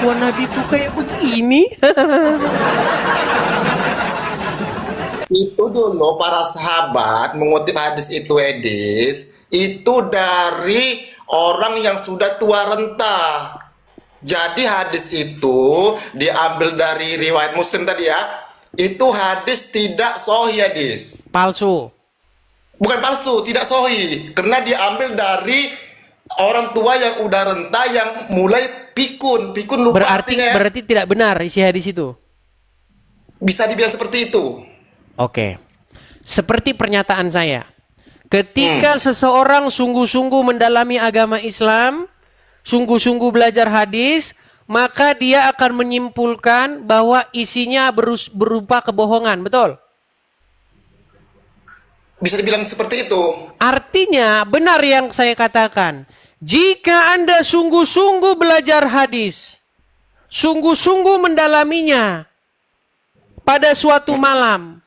pengakuan nabiku kayak begini. Itu dulu para sahabat mengutip hadis itu, Edis, itu dari orang yang sudah tua renta. Jadi hadis itu diambil dari riwayat Muslim tadi ya. Itu hadis tidak sahih, Edis. Palsu. Bukan palsu, tidak sahih. Karena diambil dari orang tua yang udah renta yang mulai pikun. Pikun lupa Berarti artinya ya. berarti tidak benar isi hadis itu. Bisa dibilang seperti itu. Oke. Seperti pernyataan saya. Ketika seseorang sungguh-sungguh mendalami agama Islam, sungguh-sungguh belajar hadis, maka dia akan menyimpulkan bahwa isinya berupa kebohongan, betul? Bisa dibilang seperti itu. Artinya benar yang saya katakan. Jika Anda sungguh-sungguh belajar hadis, sungguh-sungguh mendalaminya pada suatu malam,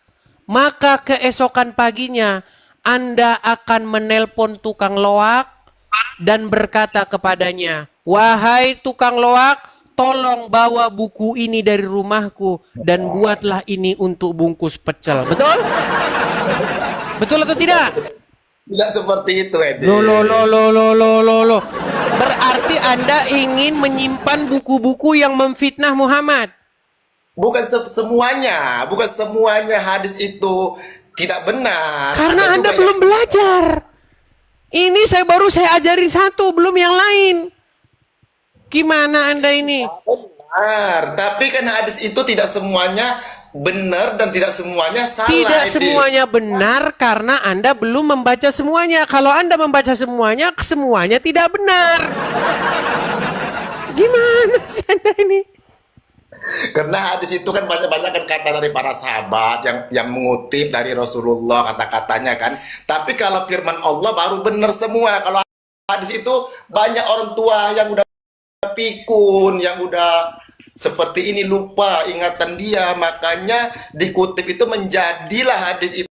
maka keesokan paginya Anda akan menelpon tukang loak dan berkata kepadanya, "Wahai tukang loak, tolong bawa buku ini dari rumahku dan buatlah ini untuk bungkus pecel." Betul? Betul atau tidak? Tidak seperti itu, Edis. Loh. Berarti Anda ingin menyimpan buku-buku yang memfitnah Muhammad. Bukan semuanya hadis itu tidak benar. Karena Ada Anda juga belum belajar. Ini saya ajarin satu, belum yang lain. Gimana Anda ini? yang benar, tapi kan hadis itu tidak semuanya benar dan tidak semuanya salah, Tidak Edis. semuanya benar karena Anda belum membaca semuanya. Kalau Anda membaca semuanya, semuanya tidak benar. Gimana sih Anda ini? Karena hadis itu kan banyak-banyak kan kata dari para sahabat yang mengutip dari Rasulullah kata-katanya kan. Tapi kalau firman Allah baru benar semua. Kalau hadis itu banyak orang tua yang udah pikun, yang udah seperti ini lupa ingatan dia, makanya dikutip itu menjadilah hadis itu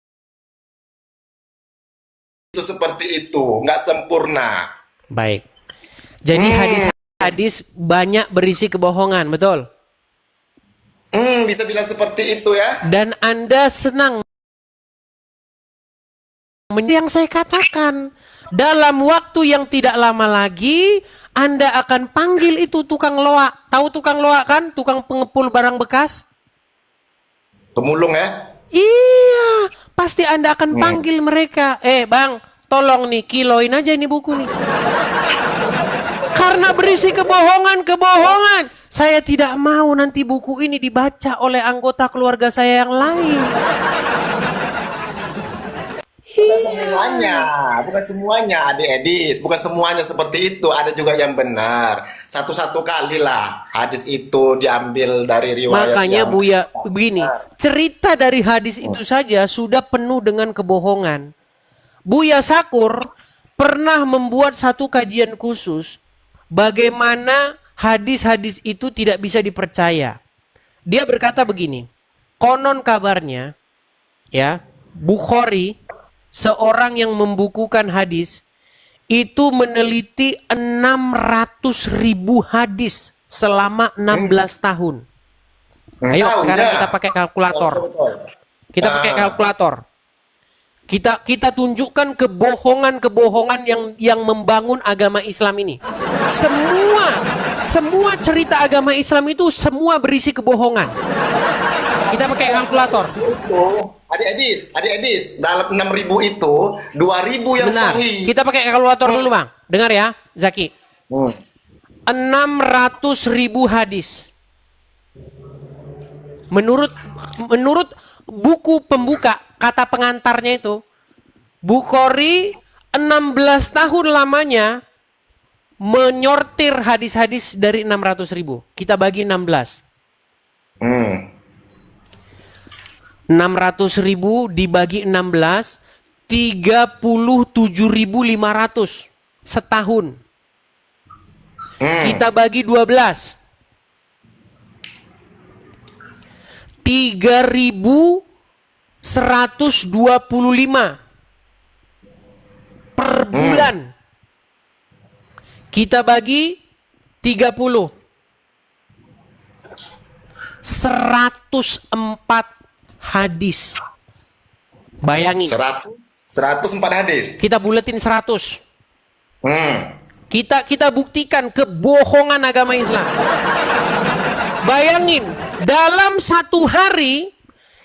seperti itu, nggak sempurna. Baik. Jadi hadis-hadis banyak berisi kebohongan, betul? Bisa bilang seperti itu ya. Dan Anda senang yang saya katakan. Dalam waktu yang tidak lama lagi, Anda akan panggil itu tukang loak. Tahu tukang loak kan? Tukang pengepul barang bekas? Pemulung ya. Iya, pasti Anda akan panggil mereka. Bang, tolong nih, kiloin aja ini buku nih. Karena berisi kebohongan. Saya tidak mau nanti buku ini dibaca oleh anggota keluarga saya yang lain. Bukan semuanya, Adik Edis, bukan semuanya seperti itu. Ada juga yang benar. Satu-satu kali lah hadis itu diambil dari riwayat Makanya yang Buya begini, cerita dari hadis itu saja sudah penuh dengan kebohongan. Buya Sakur pernah membuat satu kajian khusus bagaimana hadis-hadis itu tidak bisa dipercaya. Dia berkata begini, konon kabarnya ya, Bukhari, seorang yang membukukan hadis, itu meneliti 600.000 hadis selama 16 tahun. Ayo tahu sekarang ya. kita pakai kalkulator. Betul. Kita pakai kalkulator. Kita tunjukkan kebohongan-kebohongan yang membangun agama Islam ini. Semua cerita agama Islam itu semua berisi kebohongan. Kita pakai kalkulator. Adik Edis, dalam 6.000 itu 2.000 yang Benar. sahih. Kita pakai kalkulator dulu, Bang. Dengar ya, Zaki. 600.000 hadis. Menurut buku pembuka, kata pengantarnya itu, Bukhari 16 tahun lamanya menyortir hadis-hadis dari 600.000. Kita bagi 16. 600.000 dibagi 16, 37.500 setahun. Kita bagi 12. 3.125 per bulan. Kita bagi 30. 104 hadis. Bayangin. 104 hadis. Kita buletin 100. Hmm. Kita buktikan kebohongan agama Islam. Bayangin, dalam satu hari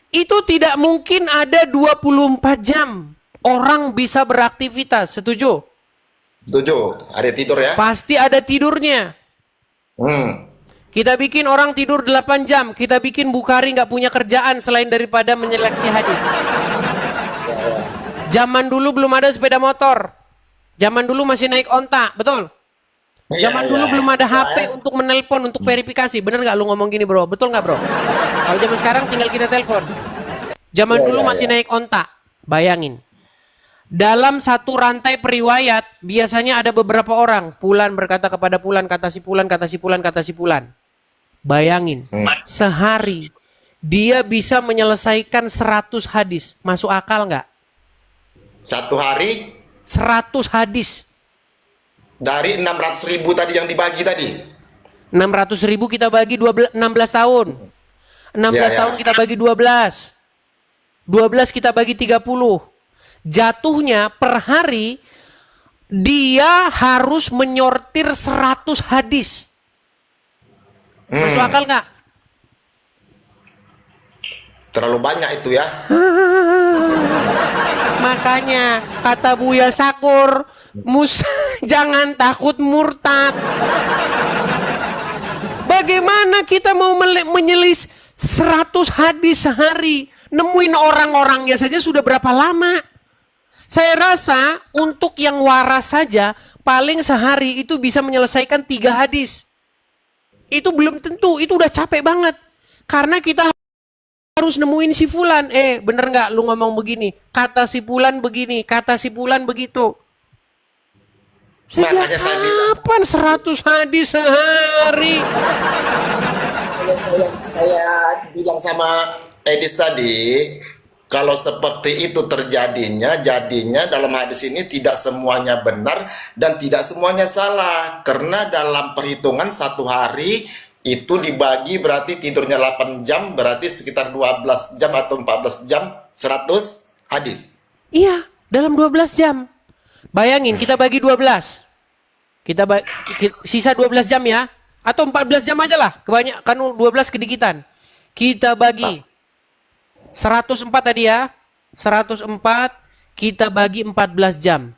itu tidak mungkin ada 24 jam orang bisa beraktivitas. Setuju? Setuju. Ada tidur ya? Pasti ada tidurnya. Hmm. Kita bikin orang tidur 8 jam. Kita bikin Bukhari nggak punya kerjaan selain daripada menyeleksi hadis. Zaman dulu belum ada sepeda motor. Zaman dulu masih naik onta, betul? Zaman dulu belum ada HP untuk menelpon, untuk verifikasi. Bener nggak lu ngomong gini, bro? Betul nggak, bro? Kalau zaman sekarang tinggal kita telepon. Zaman dulu masih naik onta. Bayangin. Dalam satu rantai periwayat, biasanya ada beberapa orang. Fulan berkata kepada Fulan, kata si Fulan, kata si Fulan, kata si Fulan. Bayangin, sehari dia bisa menyelesaikan 100 hadis. Masuk akal nggak? Satu hari 100 hadis. dari 600.000 tadi yang dibagi tadi. 600.000 kita bagi 16 tahun. 16 tahun kita bagi 12. 12 kita bagi 30. Jatuhnya per hari dia harus menyortir 100 hadis. Masuk akal nggak? Terlalu banyak itu ya. Makanya kata Buya Sakur, jangan takut murtad. Bagaimana kita mau menyelis 100 hadis sehari? Nemuin orang-orangnya saja sudah berapa lama? Saya rasa untuk yang waras saja paling sehari itu bisa menyelesaikan 3 hadis. Itu belum tentu, itu udah capek banget. Karena kita harus nemuin si Fulan. Bener nggak lu ngomong begini? Kata si Fulan begini, kata si Fulan begitu. Sejak kapan 100 hadis sehari? Saya bilang sama Edis tadi, kalau seperti itu jadinya dalam hadis ini tidak semuanya benar dan tidak semuanya salah. Karena dalam perhitungan satu hari itu dibagi berarti tidurnya 8 jam, berarti sekitar 12 jam atau 14 jam, 100 hadis. Iya, dalam 12 jam. Bayangin, kita bagi 12. Sisa 12 jam ya. Atau 14 jam aja lah. Kebanyakan 12 kedikitan. Kita bagi 104 tadi ya. 104 kita bagi 14 jam.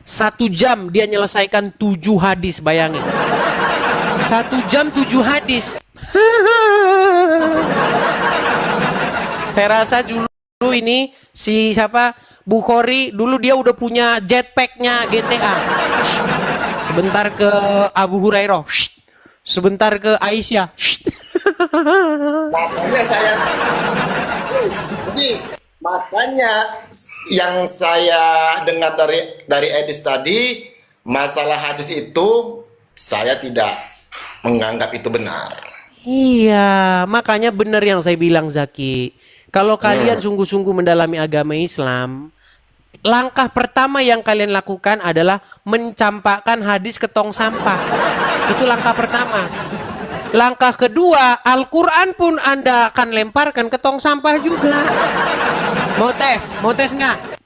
1 jam dia nyelesaikan 7 hadis, bayangin. 1 jam 7 hadis. Saya rasa dulu ini si siapa Bukhari dulu dia udah punya jetpacknya GTA. Sebentar ke Abu Hurairah, sebentar ke Aisyah. Makanya saya makanya yang saya dengar dari Edis tadi, masalah hadis itu saya tidak menganggap itu benar. Iya, makanya benar yang saya bilang, Zaki. Kalau kalian sungguh-sungguh mendalami agama Islam, langkah pertama yang kalian lakukan adalah mencampakkan hadis ke tong sampah. Itu langkah pertama. Langkah kedua, Al-Quran pun Anda akan lemparkan ke tong sampah juga. Mau tes nggak?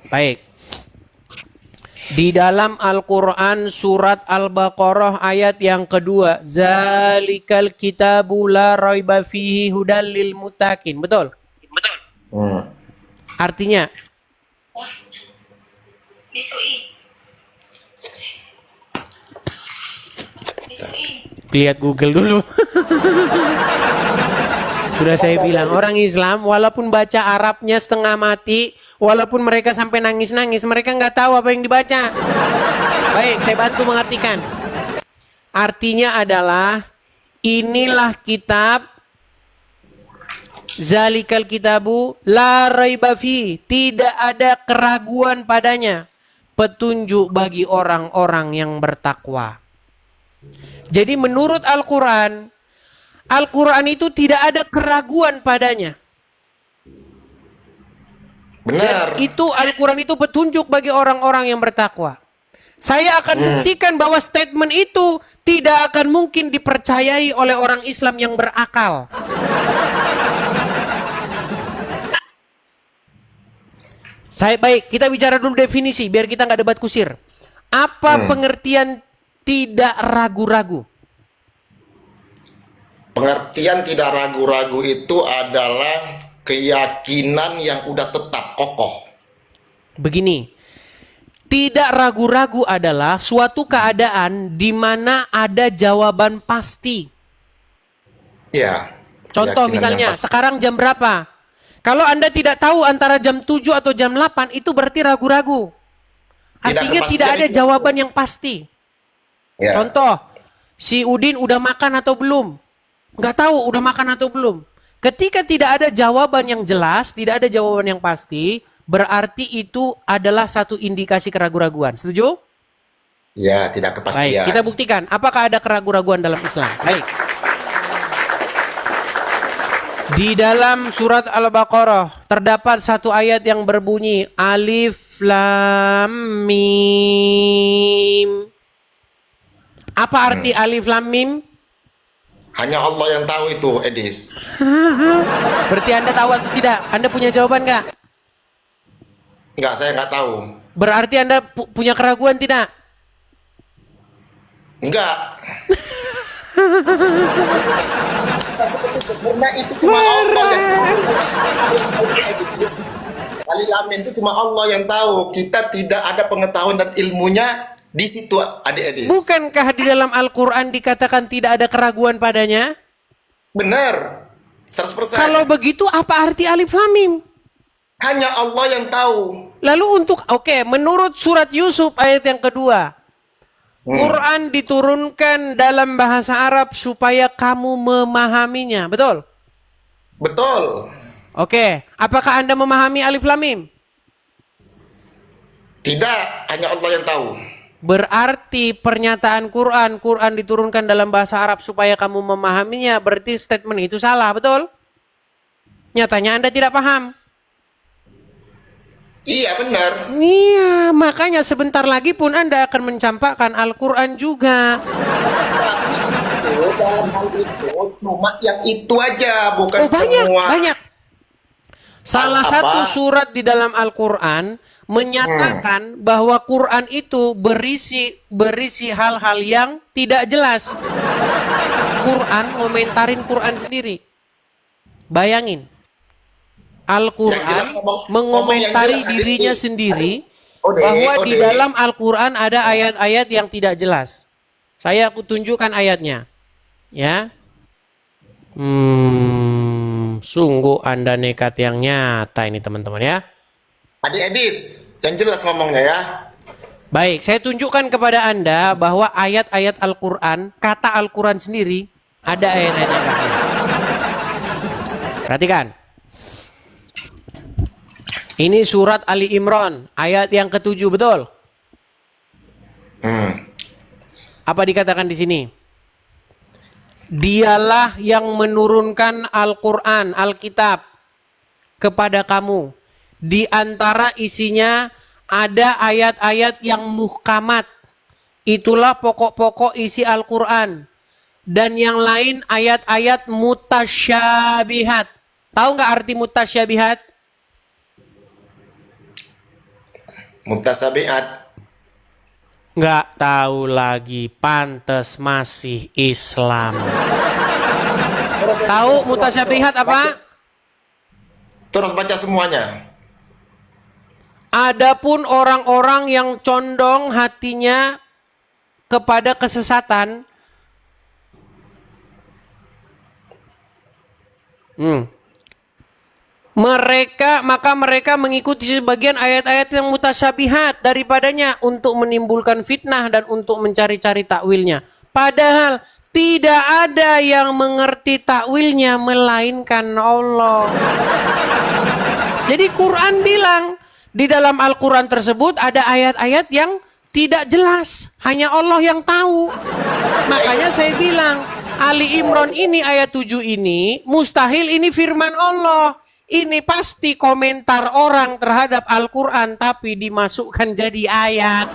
Baik. Di dalam Al-Quran surat Al-Baqarah ayat yang kedua, Zalikal kitabu la raiba fihi hudal lil muttaqin. Betul? Betul. Artinya lihat Google dulu. Sudah saya bilang, orang Islam walaupun baca Arabnya setengah mati, walaupun mereka sampai nangis-nangis, mereka nggak tahu apa yang dibaca. Baik, saya bantu mengartikan. Artinya adalah, inilah kitab, Zalikal kitabu la raiba fi, tidak ada keraguan padanya, petunjuk bagi orang-orang yang bertakwa. Jadi menurut Al-Quran, Al-Quran itu tidak ada keraguan padanya. Benar. Dan itu Al-Quran itu petunjuk bagi orang-orang yang bertakwa. Saya akan buktikan bahwa statement itu tidak akan mungkin dipercayai oleh orang Islam yang berakal. Baik, kita bicara dulu definisi biar kita nggak debat kusir. Apa pengertian tidak ragu-ragu? Pengertian tidak ragu-ragu itu adalah keyakinan yang udah tetap kokoh. Begini, tidak ragu-ragu adalah suatu keadaan di mana ada jawaban pasti. Ya. Contoh keyakinan misalnya, yang pasti. sekarang jam berapa? Kalau Anda tidak tahu antara jam 7 atau jam 8, itu berarti ragu-ragu. Artinya tidak ada jawaban yang pasti. Ya. Contoh, si Udin udah makan atau belum? Nggak tahu udah makan atau belum. Ketika tidak ada jawaban yang jelas, tidak ada jawaban yang pasti, berarti itu adalah satu indikasi keraguan-raguan. Setuju? Ya, tidak kepastian. Baik, kita buktikan. Apakah ada keraguan-raguan dalam Islam? Baik. Di dalam surat Al-Baqarah terdapat satu ayat yang berbunyi Alif Lam Mim. Apa arti Alif Lam Mim? Hanya Allah yang tahu itu, Edis. Berarti Anda tahu atau tidak? Anda punya jawaban nggak? Enggak, saya nggak tahu. Berarti Anda punya keraguan tidak? Enggak. Karena itu cuma Allah yang Alif Lam Mim itu cuma Allah yang tahu. Kita tidak ada pengetahuan dan ilmunya di situ, Adik Edis. Bukankah di dalam Al-Quran dikatakan tidak ada keraguan padanya? Benar. 100%. Kalau begitu apa arti Alif Lam Mim? Hanya Allah yang tahu. Lalu menurut surat Yusuf ayat yang kedua, Quran diturunkan dalam bahasa Arab supaya kamu memahaminya, betul? Betul. Oke, apakah Anda memahami Alif Lam Mim? Tidak, hanya Allah yang tahu. Berarti pernyataan Quran diturunkan dalam bahasa Arab supaya kamu memahaminya, berarti statement itu salah, betul? Nyatanya Anda tidak paham. Iya, benar. Iya, makanya sebentar lagi pun Anda akan mencampakkan Al-Quran juga. Dalam hal itu cuma yang itu aja, bukan banyak, semua. banyak. Salah satu surat di dalam Al-Quran menyatakan bahwa Quran itu berisi hal-hal yang tidak jelas. Quran ngomentarin Quran sendiri. Bayangin. Al-Quran mengomentari dirinya sendiri bahwa di dalam Al-Quran ada ayat-ayat yang tidak jelas. Saya tunjukkan ayatnya. Ya. Sungguh Anda nekat yang nyata ini teman-teman ya. Adik Edis, yang jelas ngomongnya ya. Baik, saya tunjukkan kepada Anda bahwa ayat-ayat Al-Quran, kata Al-Quran sendiri, ada ayat-ayat yang tidak jelas. Perhatikan. Ini surat Ali Imran, ayat yang ke-7, betul? Apa dikatakan di sini? Dialah yang menurunkan Al-Quran, Alkitab kepada kamu. Di antara isinya ada ayat-ayat yang muhkamat. Itulah pokok-pokok isi Al-Quran. Dan yang lain ayat-ayat mutasyabihat. Tahu nggak arti mutasyabihat? Mutasyabihat. Nggak tahu lagi, pantes masih Islam. Tahu mutasyabihat apa? Terus baca semuanya. Adapun orang-orang yang condong hatinya kepada kesesatan, mereka mengikuti sebagian ayat-ayat yang mutasyabihat daripadanya untuk menimbulkan fitnah dan untuk mencari-cari takwilnya. Padahal tidak ada yang mengerti takwilnya melainkan Allah. Jadi Quran bilang di dalam Al-Quran tersebut ada ayat-ayat yang tidak jelas, hanya Allah yang tahu. Makanya saya bilang Ali Imran ini ayat 7 ini mustahil ini firman Allah. Ini pasti komentar orang terhadap Al-Quran tapi dimasukkan jadi ayat.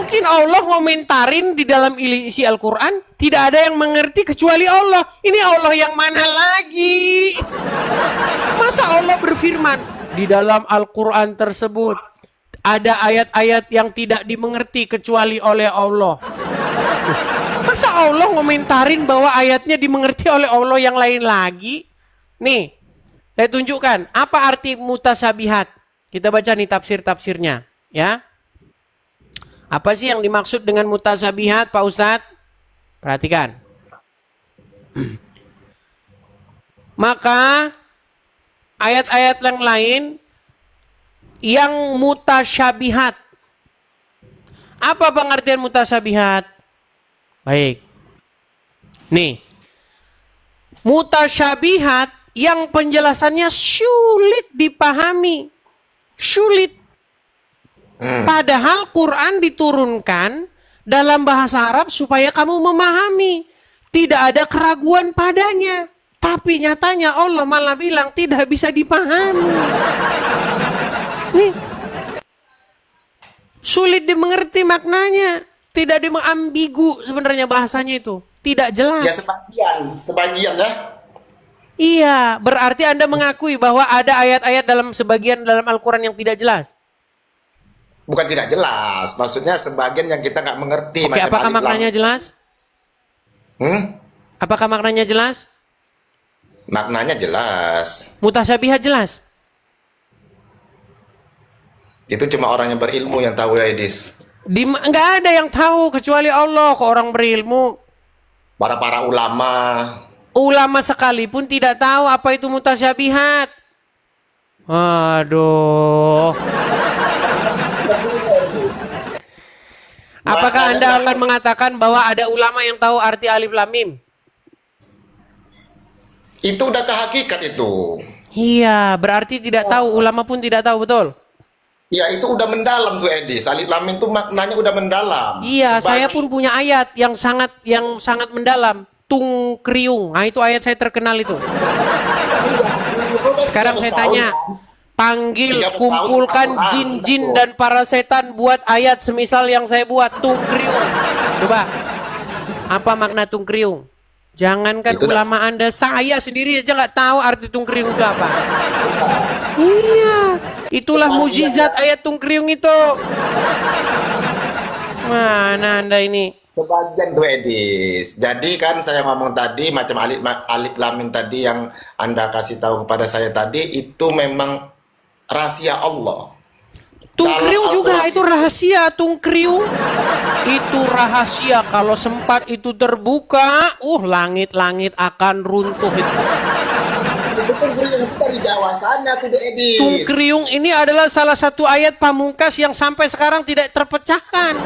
mungkin Allah komentarin di dalam isi Al-Quran, tidak ada yang mengerti kecuali Allah. Ini Allah yang mana lagi? Masa Allah berfirman, di dalam Al-Quran tersebut ada ayat-ayat yang tidak dimengerti kecuali oleh Allah. Masa Allah komentarin bahwa ayatnya dimengerti oleh Allah yang lain lagi? Nih, saya tunjukkan apa arti mutasabihat. Kita baca nih tafsir-tafsirnya, ya. Apa sih yang dimaksud dengan mutasabihat, Pak Ustadz? Perhatikan. Maka ayat-ayat yang lain yang mutasyabihat. Apa pengertian mutasabihat? Baik. Nih. Mutasyabihat yang penjelasannya sulit dipahami. Sulit. Padahal Quran diturunkan dalam bahasa Arab supaya kamu memahami. Tidak ada keraguan padanya. Tapi nyatanya Allah malah bilang tidak bisa dipahami. Nih. Sulit dimengerti maknanya. Tidak ambigu sebenarnya bahasanya itu. Tidak jelas. Ya sebagian ya. Iya, berarti Anda mengakui bahwa ada ayat-ayat dalam sebagian dalam Al-Quran yang tidak jelas. Bukan tidak jelas, maksudnya sebagian yang kita nggak mengerti. Oke, apakah maknanya jelas? Apakah maknanya jelas? Maknanya jelas. Mutasyabihat jelas? Itu cuma orang yang berilmu yang tahu ya, Edis. Nggak ada yang tahu kecuali Allah kok orang berilmu. Para ulama. Ulama sekalipun tidak tahu apa itu mutasyabihat. Aduh. Apakah Anda akan mengatakan bahwa ada ulama yang tahu arti alif lam mim? Itu udah ke hakikat itu. Iya, berarti tidak tahu, ulama pun tidak tahu, betul? Ya, itu udah mendalam tuh, Edis. Alif lam mim itu maknanya udah mendalam. Iya, saya pun punya ayat yang sangat mendalam. Tung kriung. Nah, itu ayat saya terkenal itu. Sekarang saya tanya, panggil, kumpulkan jin-jin dan para setan buat ayat semisal yang saya buat, tung kriung. Coba, apa makna tung kriung? Jangankan ulama Anda, saya sendiri aja nggak tahu arti tung kriung itu apa. Iya, itulah mujizat ayat tung kriung itu. Mana Anda ini? Sebagian tuh, Edis. Jadi kan saya ngomong tadi macam alif lam mim tadi yang Anda kasih tahu kepada saya tadi itu memang rahasia Allah. Tungkriung juga itu rahasia, tungkriung. Itu rahasia, kalau sempat itu terbuka, langit-langit akan runtuh itu. Tungkriung itu dari Jawa sana tuh, Edis. Tungkriung ini adalah salah satu ayat pamungkas yang sampai sekarang tidak terpecahkan.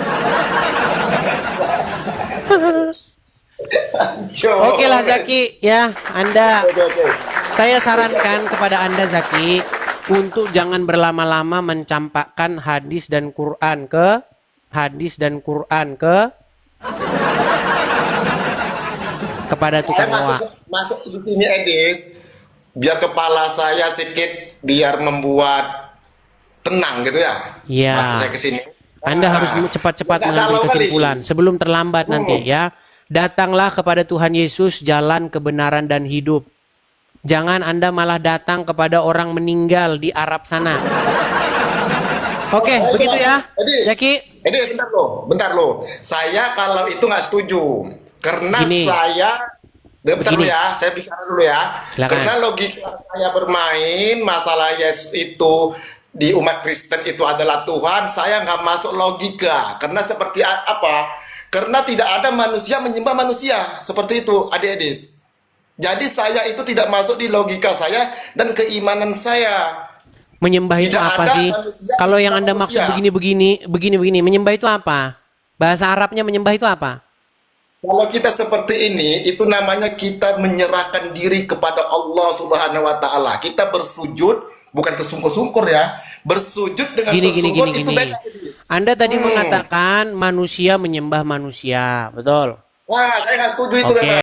Oke lah Zaki, ya Anda. Saya sarankan kepada Anda Zaki untuk jangan berlama-lama mencampakkan hadis dan Quran kepada tukang owa. Masuk di sini, Edis, biar kepala saya sedikit biar membuat tenang gitu ya. Iya. Masuk saya ke sini. Anda harus cepat-cepat mengambil kesimpulan sebelum terlambat nanti ya. Datanglah kepada Tuhan Yesus, jalan kebenaran dan hidup. Jangan Anda malah datang kepada orang meninggal di Arab sana. Oke, begitu ya. Zaki. Bentar loh. Saya kalau itu nggak setuju. Karena bentar dulu ya, saya bicara dulu ya. Silakan. Karena logika saya bermain, masalah Yesus itu di umat Kristen itu adalah Tuhan, saya nggak masuk logika. Karena seperti apa? Karena tidak ada manusia menyembah manusia. Seperti itu, Adik Edis. Jadi saya itu tidak masuk di logika saya dan keimanan saya. Menyembah itu apa sih? Kalau yang Anda maksud begini, menyembah itu apa? Bahasa Arabnya menyembah itu apa? Kalau kita seperti ini, itu namanya kita menyerahkan diri kepada Allah Subhanahu wa Ta'ala. Kita bersujud, bukan tersungkur-sungkur ya. Bersujud dengan tersungkur itu beda. Anda tadi mengatakan manusia menyembah manusia, betul? Wah, saya nggak setuju itu.